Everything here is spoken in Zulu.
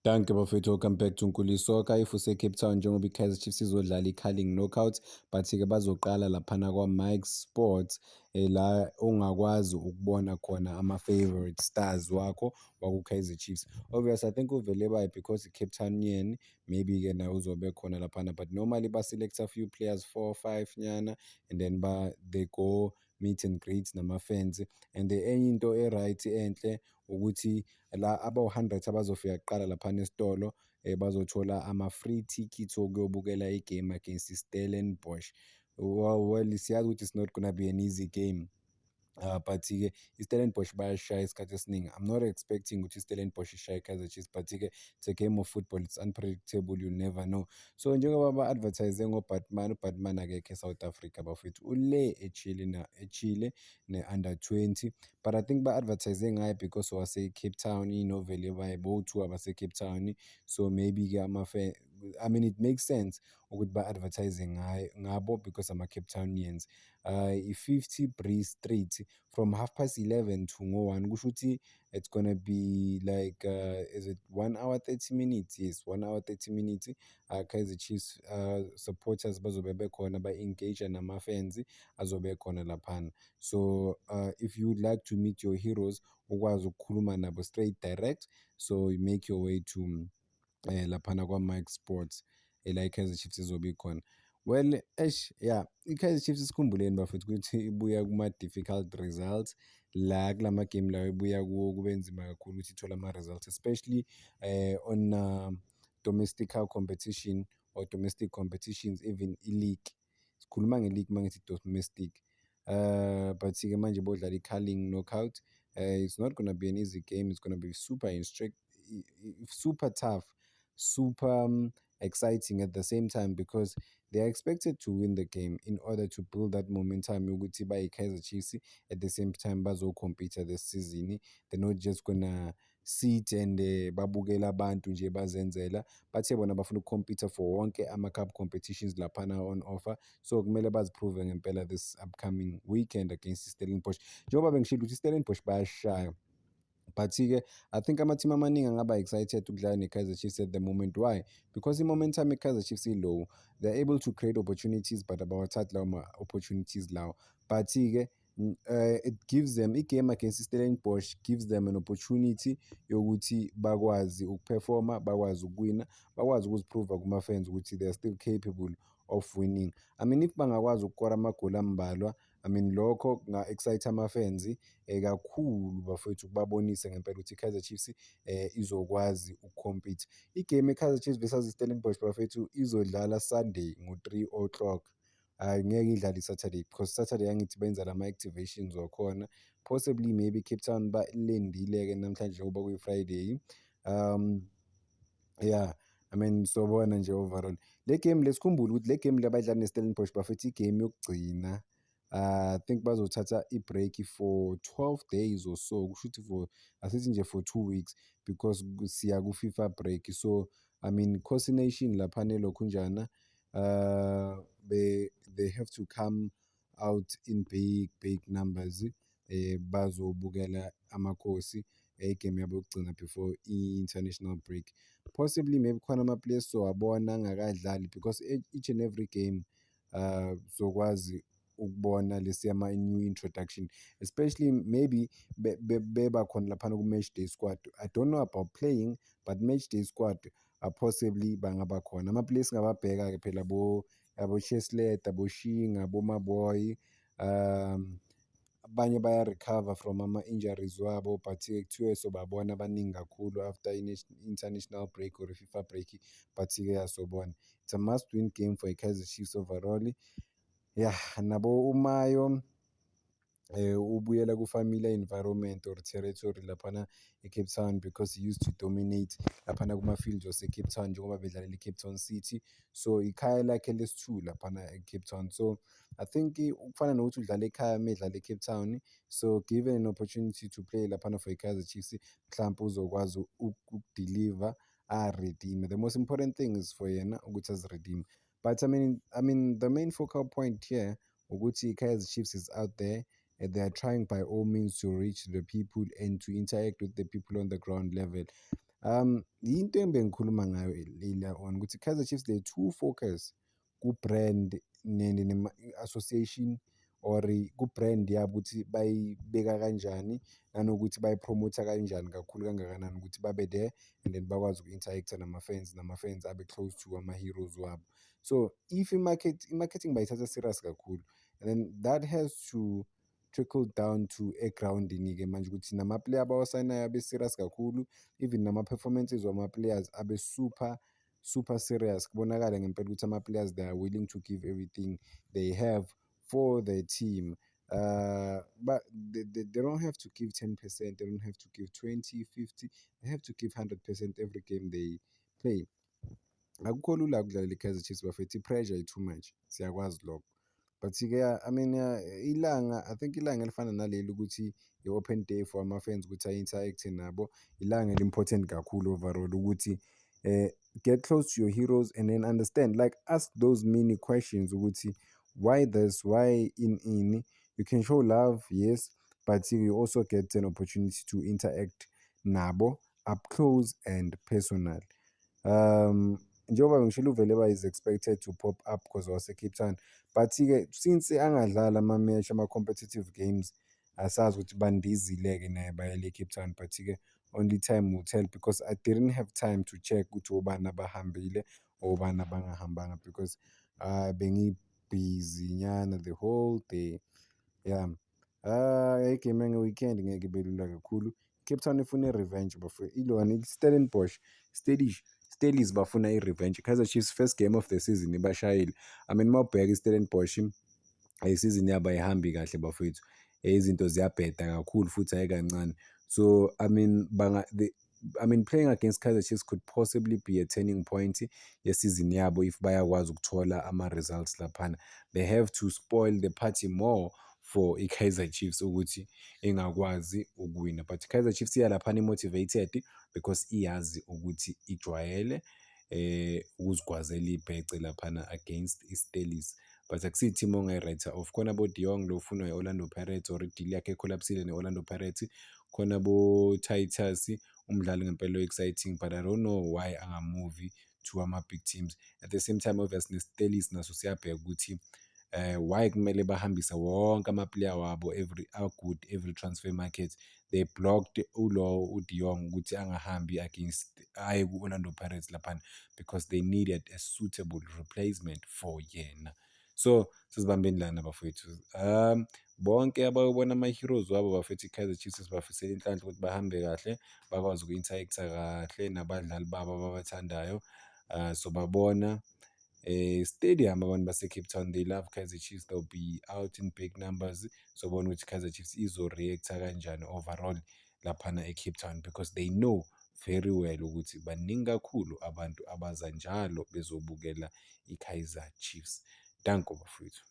Danke bafethu, welcome back to Nkuli Soccer. If use-Cape Town njengoba i-Kaizer Chiefs izodlala i-Carling Knockout, but-ke bazoqala laphana kwa-Mike Sports la ongakwazi ukubona khona ama-favourite stars wakho waku-Kaizer Chiefs. Obvious, I think uvele bayi because i-Cape Townian, maybe-ke naye uzobe khona laphana, but normally ba-select a few players, 4 or 5 nyana, and then they go meet and greet nama-fans. And enye into e-right enhle ukuthi la aba-100 abazofika kuqala laphana esitolo bazothola ama-free tickets okuyobukela igame against i-Stellenbosch. Well, siyazi ukuthi it's not gonna be an easy game. But-ke i-Stellenbosch bayashaya isikhathi esiningi. I'm not expecting ukuthi i-Stellenbosch ishaye i-Kaizer Chiefs, but-ke it's a game of football, it's unpredictable, you never know. So njengoba ba-advertise ngoBatman, uBatman akekho eSouth Africa bafethu, ule echile ne-under 20, but I think ba-advertise ngaye because wase-Cape Town, inovele bo-2 abase-Cape Town, so maybe-ke I mean, it makes sense ukuthi ba-advertise ngabo because ama-Cape Townians. I-50 Bree Street from 11:30 to ngo-1 kusho ukuthi it's gonna be like is it 1 hour 30 minutes? Yes, 1 hour 30 minutes. Kaizer Chiefs supporters bazobe bekhona ba-engage nama-fans azobe khona laphana. So if you would like to meet your heroes ukwazi ukukhuluma nabo straight direct, so you make your way to laphana kwa-Mike Sports la i-Kaizer Chiefs izobe ikhona. Well, yeah, i-Kaizer Chiefs isikhumbuleni bafethu ukuthi ibuya kuma-difficult results la kulama game lawo ibuya kuwo kube nzima kakhulu ukuthi ithole ama-results, especially on domestical competition or domestic competitions, even i-league. Sikhuluma nge-league mangithi domestic. But-ke manje bodlala i-Carling Knockout. It's not gonna be an easy game. It's gonna be super tough, super exciting at the same time because they are expected to win the game in order to build that momentum yokuthi bayi-Kaizer Chiefs at the same time bazo-compete this season. They're not just gonna sit and babukela abantu nje bazenzela, bathe bona bafuna ukucompete for wonke ama-cup competitions laphana on offer, so kumele baziprove ngempela this upcoming weekend against i-Stellenbosch. Njengoba bengishilo ukuthi i-Stellenbosch bayashaya, but-ke I think ama-team amaningi angaba excited ukudlala ne-Kaizer Chiefs at the moment. Why? Because i-momentum i-Kaizer Chiefs low. They're able to create opportunities, but abawathathi lawo ma-opportunities lawo. But-ke it gives them, i-game against i-Stellenbosch gives them an opportunity yokuthi bakwazi ukuperforma, bakwazi ukuwina, bakwazi ukuziprova kuma-fans ukuthi they are still capable of winning. I mean, if bangakwazi ukukora amagoli ambalwa, I mean lokho kunga-excite ama-fans kakhulu bafethu, ukubabonisa ngempela ukuthi i-Kaizer Chiefs izokwazi ukucompete. Igame i-Kaizer Chiefs versus i-Stellenbosch bafethu izodlala Sunday ngo-3 o'clock. Ngeke idlale i-Saturday because Saturday angithi benza lama-activations wakhona, possibly maybe Cape Town balendile-ke namhlanje njengoba kuyi-Friday. Yeah, I mean sobona nje overall le game lesikhumbule ukuthi le game le bayidlala ne-Stellenbosch bafethu igame yokugcina. I think bazothatha i-break for 12 days or so, kusho ukuthi for asithi nje for 2 weeks because siya ku-FIFA break. So I mean Khosi Nation laphana elokhunjana they have to come out in big numbers bazobukela amakhosi igame yabo yokugcina before i-international break. Possibly maybe khona ama-players sowabona angakadlali because each and every game zokwazi ukubona lesiya ama-new introduction, especially maybe beba khona laphana ku-match day squad. I don't know about playing, but match day squad possibly bangaba khona ama-players ngababheka-ke phela abo-Cheslett, abo-Shinga, abo-Maboy, abanye baya-recover from ama-injuries wabo, but-ke kuthiwe sobabona abaningi kakhulu after international break or i-FIFA break, but-ke asobona it's a must win game for i-Kaizer Chiefs overall. Yeah, nabo uMayo ubuyela ku-familiar environment or territory laphana e-Cape Town because he used to dominate laphana kuma-fields wase-Cape Town njengoba bedlalela i-Cape Town City, so ikhaya lakhe lesi-2 laphana e-Cape Town. So I think ukufana nokuthi udlala ekhaya medlala e-Cape Town, so given an opportunity to play laphana for i-Kaizer Chiefs mhlawumbe uzokwazi ukudeliver a-redeem. The most important thing is for yena ukuthi azi-redeem. But I mean the main focal point here ukuthi i-Kaizer Chiefs is out there. They are trying by all means to reach the people and to interact with the people on the ground level. Into engikhuluma ngayo la on ukuthi Kaizer Chiefs they too focus ku-brand association or ku-brand yabo ukuthi bayibeka kanjani nanokuthi bayipromotha kanjani kakhulu kangakanani ukuthi babe there and then bakwazi uku-interact nama-fans abe close to ama-heroes wabo. So if i-marketing bayithatha serious kakhulu, and then that has to trickle down to egrawundini-ke manje ukuthi nama-player abawasayinayo abe serious kakhulu, even nama-performances wama-players abe super serious, kubonakale ngempela ukuthi ama-players they are willing to give everything they have for their team. But they don't have to give 10%, they don't have to give 20, 50, they have to give 100% every game they play. Akukho lula ukudlalela i-Kaizer Chiefs bafethu, i-pressure i-too much, siyakwazi lokho. But-ke I mean I think ilanga elifana naleli ukuthi i-open day for ama-fans ukuthi a-interact-e nabo, ilanga eli-important kakhulu overall ukuthi get close to your heroes and then understand, like ask those mini questions ukuthi why this, why in. You can show love, yes, but you also get an opportunity to interact nabo up close and personal. Njengoba ngishilo uVeleba is expected to pop up because wase-Cape Town, but-ke since angadlala ama-match ama-competitive games, asazi ukuthi bandizile-ke naye bayele e-Cape Town, but-ke only time will tell because I didn't have time to check ukuthi obani abahambile obani abangahambanga because bengi-busy nyana the whole day. Yeah. Igame yange-weekend ngeke ibe lula kakhulu. Cape Town ifuna i-revenge bafowethu, ilona i-Stellenbosch Steelies bafuna i-revenge. Kaizer Chiefs first game of the season ibashayile. I mean mawubheka i-Stellenbosch isizini yabo ayihambi kahle bafowethu, izinto ziyabheda kakhulu futhi hayi kancane. So I mean playing against Kaizer Chiefs could possibly be a turning point yesizini yabo if bayakwazi ukuthola ama-results laphana. They have to spoil the party more for i-Kaizer Chiefs ukuthi ingakwazi ukuwina, but Kaizer Chiefs iyalaphana i-motivated because iyazi ukuthi ijwayele ukuzigwazela ibhece laphana against i-Steelies, but akusiyo i-team ongayi-write off. Khona abo-De Jong lo ufunwa i-Orlando Pirates or i-deal yakhe ekholapsile ne-Orlando Pirates, khona abo-Titus, umdlali ngempela exciting, but I don't know why angamuvi to ama-big teams. At the same time obviously ne-Steelies naso siyabheka ukuthi why kumele bahambise wonke ama-player wabo every transfer market. They blocked uDe Jong ukuthi angahambi against aye ku-Orlando Pirates laphana because they needed a suitable replacement for yena. So sizibambeni lana bafowethu, bonke abayobona ama-heroes wabo bafethu i-Kaizer Chiefs bafisela inhlanhla ukuthi bahambe kahle, bakwazi uku-interact-a kahle nabadlali babo ababathandayo. So babona stadium abantu base-Cape Town, they love Kaizer Chiefs, they'll be out in big numbers. So bona ukuthi Kaizer Chiefs izo-react-a kanjani overall laphana e-Cape Town because they know very well ukuthi baningi kakhulu abantu abaza njalo bezobukela i-Kaizer Chiefs. Danko bafowethu.